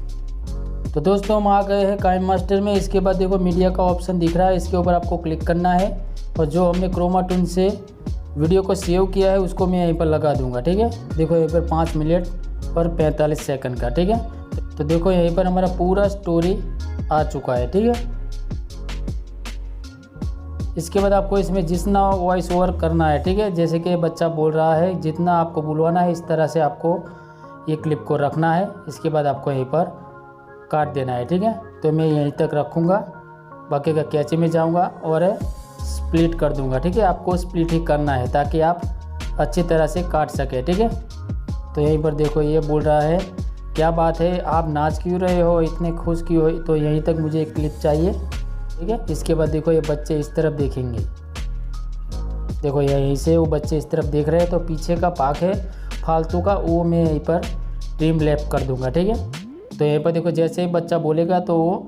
तो दोस्तों हम आ गए हैं काइन मास्टर में। इसके बाद देखो मीडिया का ऑप्शन दिख रहा है, इसके ऊपर आपको क्लिक करना है और जो हमने क्रोमा टून से वीडियो को सेव किया है उसको मैं यहीं पर लगा दूंगा। ठीक है, देखो यहीं पर 5 मिनट और 45 सेकंड का। ठीक है, तो देखो यहीं पर हमारा पूरा स्टोरी आ चुका है। ठीक है, इसके बाद आपको इसमें जितना वॉइस ओवर करना है, ठीक है, जैसे कि बच्चा बोल रहा है, जितना आपको बुलवाना है इस तरह से आपको ये क्लिप को रखना है। इसके बाद आपको यहीं पर काट देना है। ठीक है, तो मैं यहीं तक रखूँगा, बाकी का कैचे में जाऊँगा और स्प्लिट कर दूँगा। ठीक है, आपको स्प्लिट ही करना है ताकि आप अच्छी तरह से काट सकें। ठीक है, तो यहीं पर देखो ये बोल रहा है, क्या बात है, आप नाच क्यों रहे हो, इतने खुश क्यों हो, तो यहीं तक मुझे एक क्लिप चाहिए। ठीक है, इसके बाद देखो ये बच्चे इस तरफ देखेंगे, देखो यहीं से वो बच्चे इस तरफ देख रहे हैं, तो पीछे का पार्ट है फालतू का, वो मैं यहीं पर ट्रिम लेफ्ट कर दूंगा। ठीक है, तो यहीं पर देखो जैसे ही बच्चा बोलेगा तो वो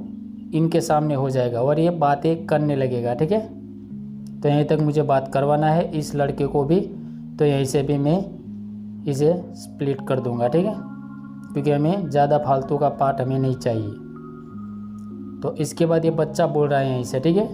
इनके सामने हो जाएगा और ये बातें करने लगेगा। ठीक है, तो यहीं तक मुझे बात करवाना है इस लड़के को भी, तो यहीं से भी मैं इसे स्प्लिट कर दूंगा। ठीक है, क्योंकि हमें ज़्यादा फालतू का पार्ट हमें नहीं चाहिए। तो इसके बाद ये बच्चा बोल रहा है यहीं से। ठीक है,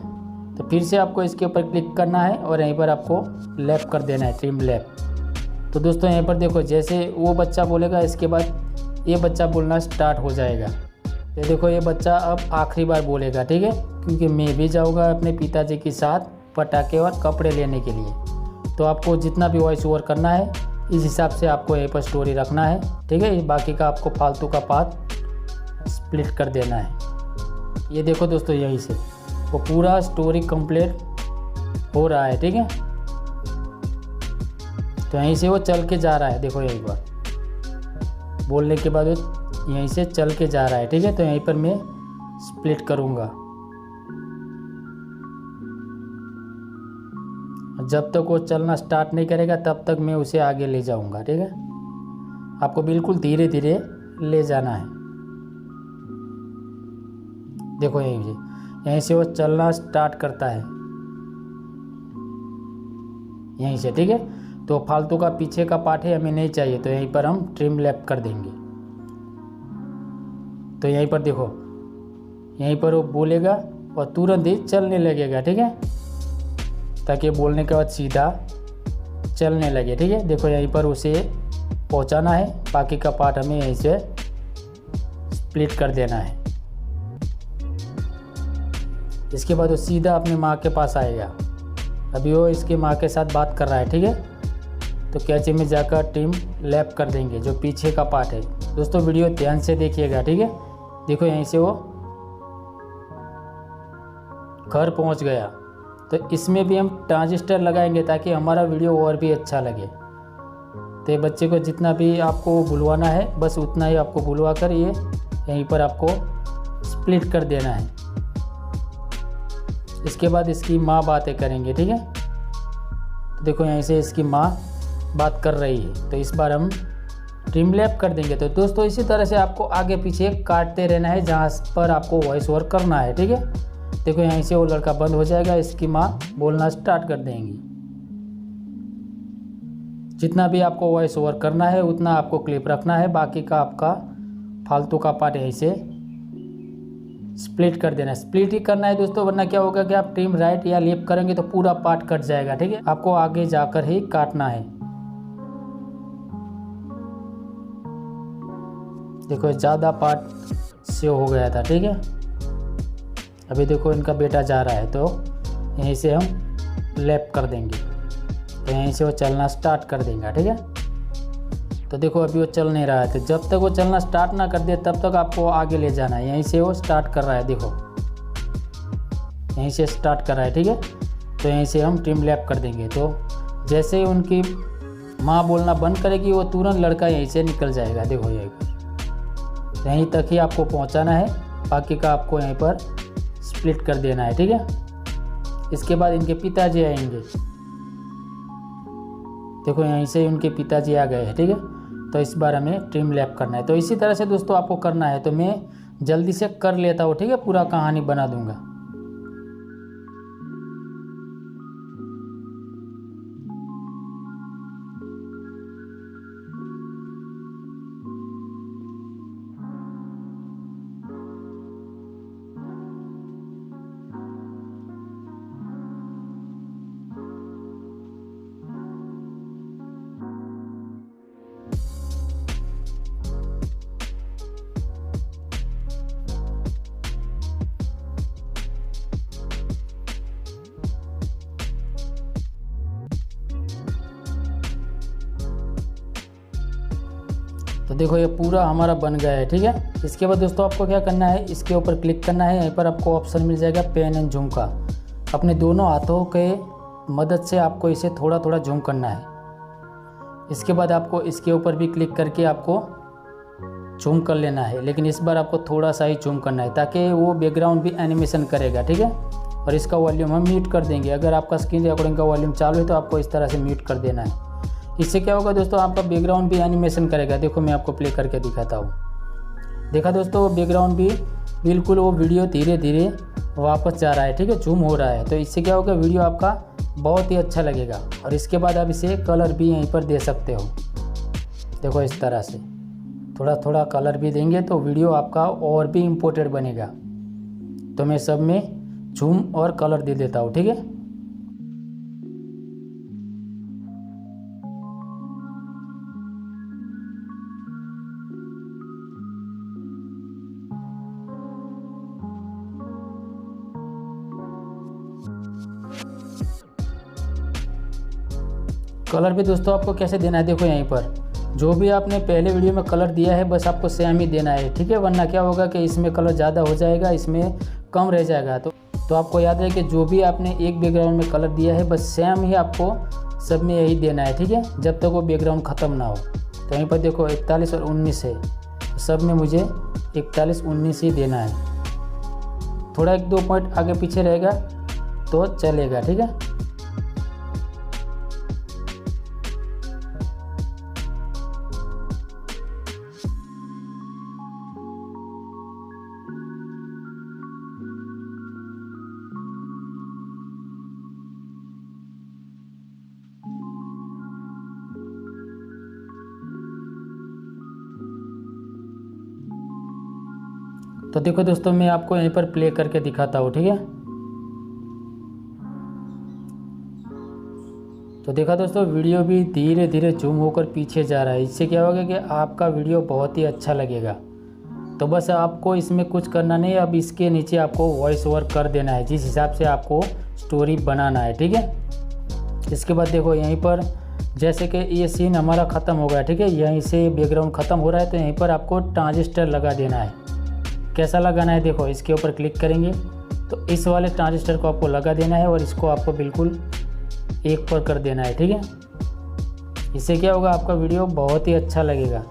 तो फिर से आपको इसके ऊपर क्लिक करना है और यहीं पर आपको लेफ्ट कर देना है, ट्रिम लेफ्ट। तो दोस्तों यहीं पर देखो जैसे वो बच्चा बोलेगा इसके बाद ये बच्चा बोलना स्टार्ट हो जाएगा। ये देखो ये बच्चा अब आखिरी बार बोलेगा। ठीक है, क्योंकि मैं भी जाऊँगा अपने पिताजी के साथ पटाखे और कपड़े लेने के लिए। तो आपको जितना भी वॉइस ओवर करना है इस हिसाब से आपको यहीं पर स्टोरी रखना है। ठीक है, बाकी का आपको फालतू का पार्ट स्प्लिट कर देना है। ये देखो दोस्तों यहीं से वो पूरा स्टोरी कंप्लीट हो रहा है। ठीक है, तो यहीं से वो चल के जा रहा है, देखो यहीं पर बोलने के बाद वो यहीं से चल के जा रहा है। ठीक है, तो यहीं पर मैं स्प्लिट करूँगा। जब तक वो चलना स्टार्ट नहीं करेगा तब तक मैं उसे आगे ले जाऊंगा। ठीक है, आपको बिल्कुल धीरे धीरे ले जाना है। देखो यहीं से वो चलना स्टार्ट करता है यहीं से। ठीक है, तो फालतू का पीछे का पार्ट है हमें नहीं चाहिए, तो यहीं पर हम ट्रिम लेफ्ट कर देंगे। तो यहीं पर देखो यहीं पर वो बोलेगा और तुरंत ही चलने लगेगा। ठीक है, ताकि बोलने के बाद सीधा चलने लगे। ठीक है, देखो यहीं पर उसे पहुंचाना है, बाकी का पार्ट हमें यहीं से स्प्लिट कर देना है। इसके बाद वो सीधा अपनी माँ के पास आएगा। अभी वो इसकी माँ के साथ बात कर रहा है। ठीक है, तो कैचे में जाकर ट्रिम लेफ्ट कर देंगे जो पीछे का पार्ट है। दोस्तों वीडियो ध्यान से देखिएगा। ठीक है, देखो यहीं से वो घर पहुँच गया। तो इसमें भी हम ट्रांजिस्टर लगाएंगे ताकि हमारा वीडियो और भी अच्छा लगे। तो ये बच्चे को जितना भी आपको बुलवाना है बस उतना ही आपको बुलवा कर ये यहीं पर आपको स्प्लिट कर देना है। इसके बाद इसकी माँ बातें करेंगे। ठीक है, तो देखो यहीं से इसकी माँ बात कर रही है, तो इस बार हम ट्रिम लेफ्ट कर देंगे। तो दोस्तों इसी तरह से आपको आगे पीछे काटते रहना है जहाँ पर आपको वॉइस ओवर करना है। ठीक है, देखो यहीं से वो लड़का बंद हो जाएगा, इसकी माँ बोलना स्टार्ट कर देंगी। जितना भी आपको वॉइस ओवर करना है उतना आपको क्लिप रखना है, बाकी का आपका फालतू का पार्ट यहीं से स्प्लिट कर देना है। स्प्लिट ही करना है दोस्तों, वरना क्या होगा कि आप ट्रिम राइट या लेफ्ट करेंगे तो पूरा पार्ट कट जाएगा। ठीक है, आपको आगे जाकर ही काटना है। देखो ज़्यादा पार्ट सेव हो गया था। ठीक है, अभी देखो इनका बेटा जा रहा है, तो यहीं से हम लेफ्ट कर देंगे, तो यहीं से वो चलना स्टार्ट कर देंगे। ठीक है, तो देखो अभी वो चल नहीं रहा है, तो जब तक वो चलना स्टार्ट ना कर दे तब तक आपको आगे ले जाना है। यहीं से वो स्टार्ट कर रहा है, देखो यहीं से स्टार्ट कर रहा है, ठीक है। तो यहीं से हम ट्रिम लैप कर देंगे। तो जैसे ही उनकी माँ बोलना बंद करेगी वो तुरंत लड़का यहीं से निकल जाएगा। देखो यहीं तक ही आपको पहुँचाना है, बाकी का आपको यहीं पर स्प्लिट कर देना है, ठीक है। इसके बाद इनके पिताजी आएंगे। देखो यहीं से उनके पिताजी आ गए हैं, ठीक है। तो इस बार हमें ट्रिम लैप करना है। तो इसी तरह से दोस्तों आपको करना है। तो मैं जल्दी से कर लेता हूँ, ठीक है, पूरा कहानी बना दूंगा। तो देखो ये पूरा हमारा बन गया है, ठीक है। इसके बाद दोस्तों आपको क्या करना है, इसके ऊपर क्लिक करना है। यहीं पर आपको ऑप्शन मिल जाएगा पेन एंड जूम का। अपने दोनों हाथों के मदद से आपको इसे थोड़ा थोड़ा जूम करना है। इसके बाद आपको इसके ऊपर भी क्लिक करके आपको जूम कर लेना है, लेकिन इस बार आपको थोड़ा सा ही जूम करना है ताकि वो बैकग्राउंड भी एनिमेशन करेगा, ठीक है। और इसका वॉल्यूम हम म्यूट कर देंगे। अगर आपका स्क्रीन रिकॉर्डिंग का वॉल्यूम चालू है तो आपको इस तरह से म्यूट कर देना है। इससे क्या होगा दोस्तों, आपका बैकग्राउंड भी एनिमेशन करेगा। देखो मैं आपको प्ले करके दिखाता हूँ। देखा दोस्तों, बैकग्राउंड भी बिल्कुल वो वीडियो धीरे धीरे वापस जा रहा है, ठीक है, जूम हो रहा है। तो इससे क्या होगा, वीडियो आपका बहुत ही अच्छा लगेगा। और इसके बाद आप इसे कलर भी यहीं पर दे सकते हो। देखो इस तरह से थोड़ा थोड़ा कलर भी देंगे तो वीडियो आपका और भी इम्पोर्टेंट बनेगा। तो मैं सब में जूम और कलर दे देता हूँ, ठीक है। कलर भी दोस्तों आपको कैसे देना है, देखो यहीं पर जो भी आपने पहले वीडियो में कलर दिया है बस आपको सेम ही देना है, ठीक है। वरना क्या होगा कि इसमें कलर ज़्यादा हो जाएगा, इसमें कम रह जाएगा। तो आपको याद है कि जो भी आपने एक बैकग्राउंड में कलर दिया है बस सेम ही आपको सब में यही देना है, ठीक है, जब तक वो बैकग्राउंड ख़त्म ना हो। तो यहीं पर देखो 41 और 19 है, सब में मुझे 41 19 ही देना है। थोड़ा 1-2 पॉइंट आगे पीछे रहेगा तो चलेगा, ठीक है। तो देखो दोस्तों मैं आपको यहीं पर प्ले करके दिखाता हूँ, ठीक है। तो देखा दोस्तों, वीडियो भी धीरे धीरे जूम होकर पीछे जा रहा है। इससे क्या होगा कि आपका वीडियो बहुत ही अच्छा लगेगा। तो बस आपको इसमें कुछ करना नहीं, अब इसके नीचे आपको वॉइस ओवर कर देना है जिस हिसाब से आपको स्टोरी बनाना है, ठीक है। इसके बाद देखो यहीं पर जैसे कि ये सीन हमारा ख़त्म हो गया, ठीक है, यहीं से बैकग्राउंड ख़त्म हो रहा है। तो यहीं पर आपको ट्रांजिस्टर लगा देना है। कैसा लगाना है, देखो इसके ऊपर क्लिक करेंगे तो इस वाले ट्रांजिस्टर को आपको लगा देना है और इसको आपको बिल्कुल 1 पर कर देना है, ठीक है। इससे क्या होगा, आपका वीडियो बहुत ही अच्छा लगेगा।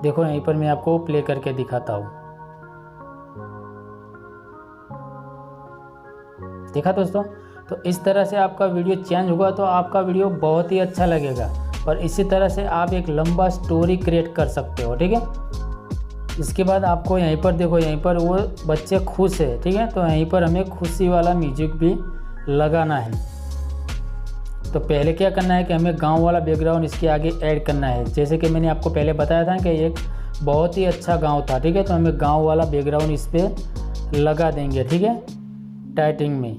देखो यहीं पर मैं आपको प्ले करके दिखाता हूँ। देखा दोस्तों, तो इस तरह से आपका वीडियो चेंज होगा तो आपका वीडियो बहुत ही अच्छा लगेगा। और इसी तरह से आप एक लंबा स्टोरी क्रिएट कर सकते हो, ठीक है। इसके बाद आपको यहीं पर देखो, यहीं पर वो बच्चे खुश है, ठीक है। तो यहीं पर हमें खुशी वाला म्यूजिक भी लगाना है। तो पहले क्या करना है कि हमें गांव वाला बैकग्राउंड इसके आगे ऐड करना है। जैसे कि मैंने आपको पहले बताया था कि एक बहुत ही अच्छा गांव था, ठीक है। तो हमें गांव वाला बैकग्राउंड इस पर लगा देंगे, ठीक है, टाइटिंग में।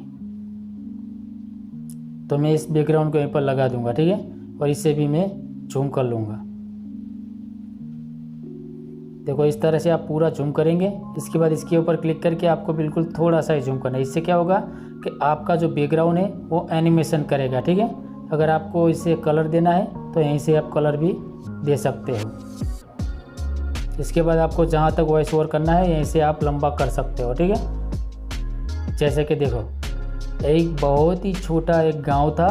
तो मैं इस बैकग्राउंड को यहीं पर लगा दूंगा, ठीक है। और इससे भी मैं जूम कर लूँगा। देखो इस तरह से आप पूरा जूम करेंगे। इसके बाद इसके ऊपर क्लिक करके आपको बिल्कुल थोड़ा सा ही जूम करना है। इससे क्या होगा कि आपका जो बैकग्राउंड है वो एनिमेशन करेगा, ठीक है। अगर आपको इसे कलर देना है तो यहीं से आप कलर भी दे सकते हो। इसके बाद आपको जहाँ तक वॉइस ओवर करना है यहीं से आप लंबा कर सकते हो, ठीक है। जैसे कि देखो, एक बहुत ही छोटा एक गांव था,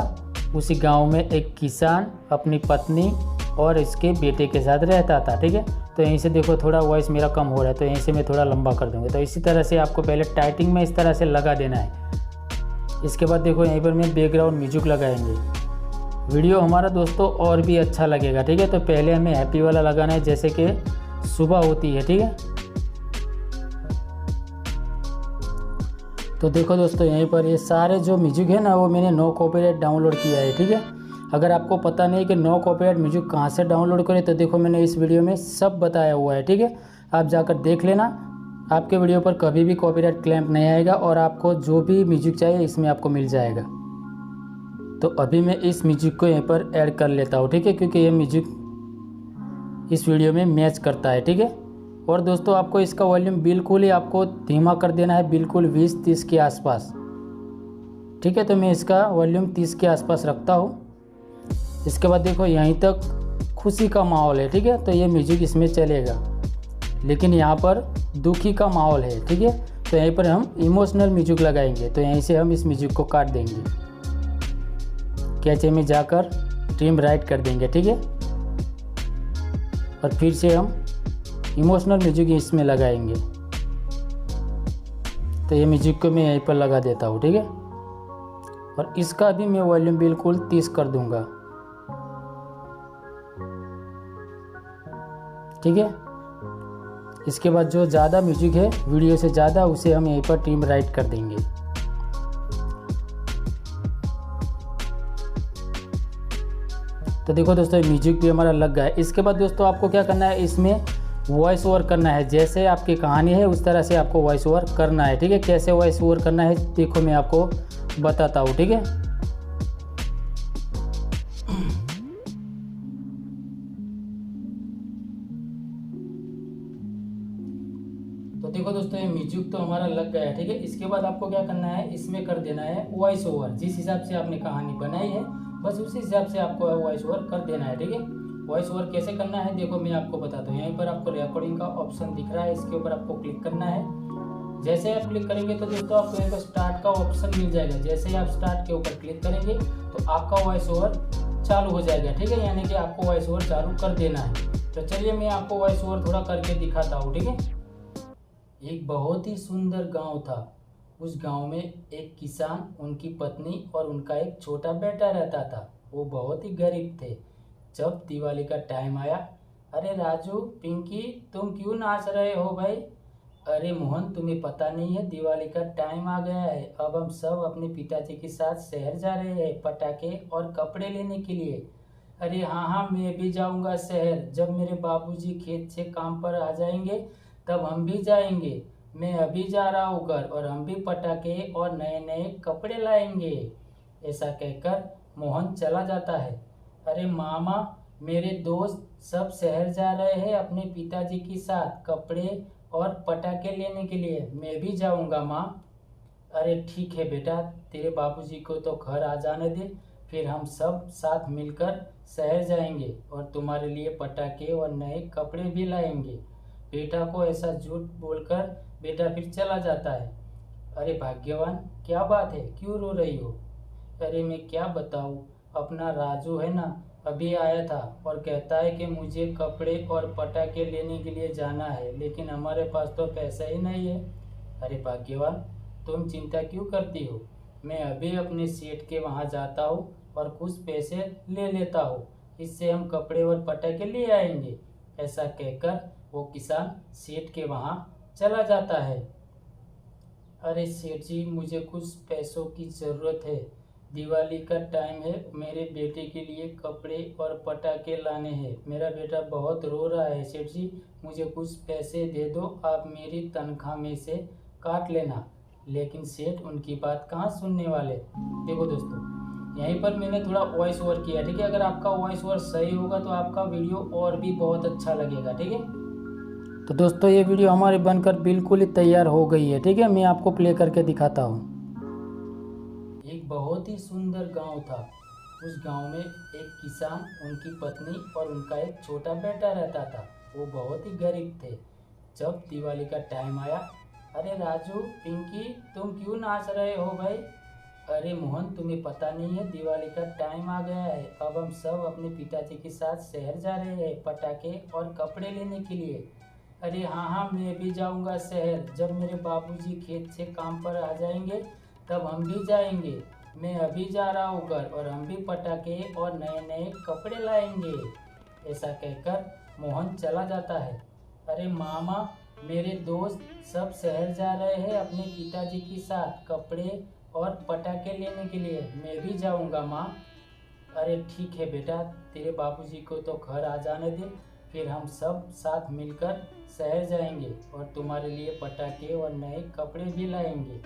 उसी गांव में एक किसान अपनी पत्नी और इसके बेटे के साथ रहता था, ठीक है। तो यहीं से देखो थोड़ा वॉइस मेरा कम हो रहा है, तो यहीं से मैं थोड़ा लंबा कर दूँगा। तो इसी तरह से आपको पहले टाइटिंग में इस तरह से लगा देना है। इसके बाद देखो यहीं पर मैं बैकग्राउंड म्यूजिक लगाएंगे। वीडियो हमारा दोस्तों और भी अच्छा लगेगा, ठीक है। तो पहले हमें हैप्पी वाला लगाना है, जैसे कि सुबह होती है, ठीक है। तो देखो दोस्तों यहीं पर ये सारे जो म्यूजिक है ना वो मैंने नो कॉपीराइट डाउनलोड किया है, ठीक है। अगर आपको पता नहीं कि नो कॉपीराइट म्यूजिक कहाँ से डाउनलोड करें तो देखो मैंने इस वीडियो में सब बताया हुआ है, ठीक है। आप जाकर देख लेना, आपके वीडियो पर कभी भी कॉपीराइट क्लेम नहीं आएगा और आपको जो भी म्यूजिक चाहिए इसमें आपको मिल जाएगा। तो अभी मैं इस म्यूजिक को यहीं पर ऐड कर लेता हूँ, ठीक है, क्योंकि ये म्यूजिक इस वीडियो में मैच करता है, ठीक है। और दोस्तों आपको इसका वॉल्यूम बिल्कुल ही आपको धीमा कर देना है, बिल्कुल 20-30 के आसपास, ठीक है। तो मैं इसका वॉल्यूम 30 के आसपास रखता हूँ। इसके बाद देखो यहीं तक खुशी का माहौल है, ठीक है, तो ये म्यूजिक इसमें चलेगा। लेकिन यहाँ पर दुखी का माहौल है, ठीक है, तो यहीं पर हम इमोशनल म्यूजिक लगाएंगे। तो यहीं से हम इस म्यूजिक को काट देंगे, कैचे में जाकर ट्रिम राइट कर देंगे, ठीक है। और फिर से हम इमोशनल म्यूजिक इसमें लगाएंगे। तो ये म्यूजिक को मैं यहीं पर लगा देता हूँ, ठीक है। और इसका भी मैं वॉल्यूम बिल्कुल 30 कर दूंगा, ठीक है। इसके बाद जो ज़्यादा म्यूजिक है वीडियो से ज़्यादा, उसे हम यहीं पर ट्रिम राइट कर देंगे। तो देखो दोस्तों म्यूजिक भी हमारा लग गया है। इसके बाद दोस्तों आपको क्या करना है, इसमें वॉइस ओवर करना है। जैसे आपकी कहानी है उस तरह से आपको वॉइस ओवर करना है, ठीक है। कैसे वॉइस ओवर करना है देखो मैं आपको बताता हूँ, ठीक है। तो देखो दोस्तों ये म्यूजिक तो हमारा लग गया है, ठीक है। इसके बाद आपको क्या करना है, इसमें कर देना है वॉइस ओवर। जिस हिसाब से आपने कहानी बनाई है बस उसी हिसाब से आपको वॉइस ओवर कर देना है, ठीक है। वॉइस ओवर कैसे करना है देखो मैं आपको बताता हूँ। यहीं पर आपको रिकॉर्डिंग का ऑप्शन दिख रहा है, इसके ऊपर आपको क्लिक करना है। जैसे आप क्लिक करेंगे तो दोस्तों आपको यहाँ पर स्टार्ट का ऑप्शन मिल जाएगा। जैसे ही आप स्टार्ट के ऊपर क्लिक करेंगे तो आपका वॉइस ओवर चालू हो जाएगा, ठीक है। यानी कि आपको वॉइस ओवर चालू कर देना है। तो चलिए मैं आपको वॉइस ओवर थोड़ा करके दिखाता हूँ, ठीक है। एक बहुत ही सुंदर गांव था। उस गांव में एक किसान, उनकी पत्नी और उनका एक छोटा बेटा रहता था। वो बहुत ही गरीब थे। जब दिवाली का टाइम आया, अरे राजू, पिंकी, तुम क्यों नाच रहे हो भाई? अरे मोहन, तुम्हें पता नहीं है दिवाली का टाइम आ गया है। अब हम सब अपने पिताजी के साथ शहर जा रहे हैं पटाखे और कपड़े लेने के लिए। अरे हाँ हाँ, मैं भी जाऊंगा शहर। जब मेरे बाबूजी खेत से काम पर आ जाएंगे तब हम भी जाएंगे। मैं अभी जा रहा हूँ घर, और हम भी पटाखे और नए नए कपड़े लाएंगे। ऐसा कहकर मोहन चला जाता है। अरे मामा, मेरे दोस्त सब शहर जा रहे हैं अपने पिताजी के साथ कपड़े और पटाखे लेने के लिए। मैं भी जाऊंगा माँ। अरे ठीक है बेटा, तेरे बाबूजी को तो घर आ जाने दे, फिर हम सब साथ मिलकर शहर जाएंगे और तुम्हारे लिए पटाखे और नए कपड़े भी लाएंगे। बेटा को ऐसा झूठ बोलकर बेटा फिर चला जाता है। अरे भाग्यवान, क्या बात है, क्यों रो रही हो? अरे मैं क्या बताऊँ, अपना राजू है ना, अभी आया था और कहता है कि मुझे कपड़े और पटाखे लेने के लिए जाना है, लेकिन हमारे पास तो पैसा ही नहीं है। अरे भाग्यवान, तुम चिंता क्यों करती हो? मैं अभी अपने सेठ के वहाँ जाता हूँ और कुछ पैसे ले लेता हूँ, इससे हम कपड़े और पटाखे ले आएंगे। ऐसा कहकर वो किसान सेठ के वहाँ चला जाता है। अरे सेठ जी, मुझे कुछ पैसों की ज़रूरत है। दिवाली का टाइम है, मेरे बेटे के लिए कपड़े और पटाखे लाने हैं। मेरा बेटा बहुत रो रहा है सेठ जी, मुझे कुछ पैसे दे दो, आप मेरी तनख्वाह में से काट लेना। लेकिन सेठ उनकी बात कहाँ सुनने वाले। देखो दोस्तों, यहीं पर मैंने थोड़ा वॉइस ओवर किया, ठीक है। अगर आपका वॉइस ओवर सही होगा तो आपका वीडियो और भी बहुत अच्छा लगेगा, ठीक है। तो दोस्तों ये वीडियो हमारी बनकर बिल्कुल ही तैयार हो गई है, ठीक है। मैं आपको प्ले करके दिखाता हूँ। एक बहुत ही सुंदर गांव था। उस गांव में एक किसान, उनकी पत्नी और उनका एक छोटा बेटा रहता था। वो बहुत ही गरीब थे। जब दिवाली का टाइम आया, अरे राजू, पिंकी, तुम क्यों नाच रहे हो भाई? अरे मोहन, तुम्हें पता नहीं है, दिवाली का टाइम आ गया है। अब हम सब अपने पिताजी के साथ शहर जा रहे हैं पटाखे और कपड़े लेने के लिए। अरे हाँ हाँ, मैं भी जाऊंगा शहर। जब मेरे बाबूजी खेत से काम पर आ जाएंगे तब हम भी जाएंगे। मैं अभी जा रहा हूँ घर, और हम भी पटाखे और नए नए कपड़े लाएंगे। ऐसा कहकर मोहन चला जाता है। अरे मामा, मेरे दोस्त सब शहर जा रहे हैं अपने पिताजी के साथ कपड़े और पटाखे लेने के लिए। मैं भी जाऊंगा माँ। अरे ठीक है बेटा, तेरे बाबूजी को तो घर आ जाने दे, फिर हम सब साथ मिलकर शहर जाएंगे और तुम्हारे लिए पटाखे और नए कपड़े भी लाएंगे।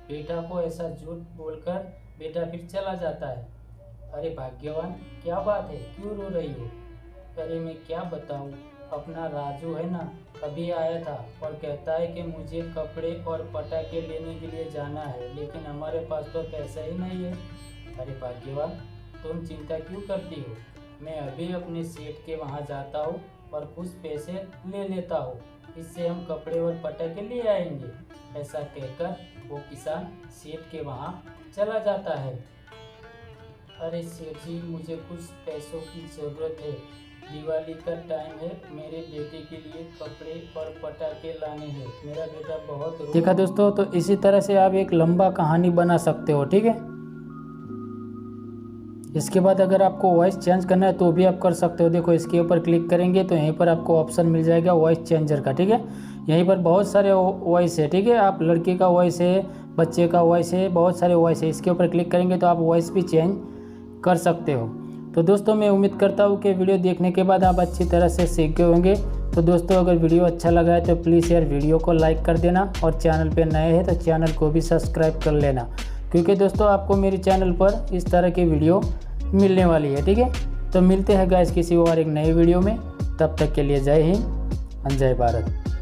बेटा को ऐसा झूठ बोलकर बेटा फिर चला जाता है। अरे भाग्यवान, क्या बात है, क्यों रो रही हो? अरे मैं क्या बताऊँ, अपना राजू है ना, अभी आया था और कहता है कि मुझे कपड़े और पटाखे लेने के लिए जाना है, लेकिन हमारे पास तो पैसा ही नहीं है। अरे भाग्यवान, तुम चिंता क्यों करती हो? मैं अभी अपने सेठ के वहाँ जाता हूँ और कुछ पैसे ले लेता हूँ, इससे हम कपड़े और पटाखे ले आएंगे। ऐसा कहकर वो किसान सेठ के वहाँ चला जाता है। अरे सेठ जी, मुझे कुछ पैसों की ज़रूरत है। दिवाली का टाइम है, मेरे बेटे के लिए कपड़े और पटाखे लाने हैं। मेरा बेटा बहुत देखा दोस्तों, तो इसी तरह से आप एक लंबा कहानी बना सकते हो, ठीक है। इसके बाद अगर आपको वॉइस चेंज करना है तो भी आप कर सकते हो। देखो, इसके ऊपर क्लिक करेंगे तो यहीं पर आपको ऑप्शन मिल जाएगा वॉइस चेंजर का, ठीक है। यहीं पर बहुत सारे वॉइस है, ठीक है। आप लड़के का वॉइस है, बच्चे का वॉइस है, बहुत सारे वॉइस है। इसके ऊपर क्लिक करेंगे तो आप वॉइस भी चेंज कर सकते हो। तो दोस्तों, मैं उम्मीद करता हूँ कि वीडियो देखने के बाद आप अच्छी तरह से सीख गए होंगे। तो दोस्तों, अगर वीडियो अच्छा लगा है तो प्लीज़ यार वीडियो को लाइक कर देना, और चैनल पे नए हैं तो चैनल को भी सब्सक्राइब कर लेना, क्योंकि दोस्तों आपको मेरे चैनल पर इस तरह की वीडियो मिलने वाली है, ठीक है। तो मिलते हैं गाइस किसी और एक नई वीडियो में। तब तक के लिए जय हिंद, जय भारत।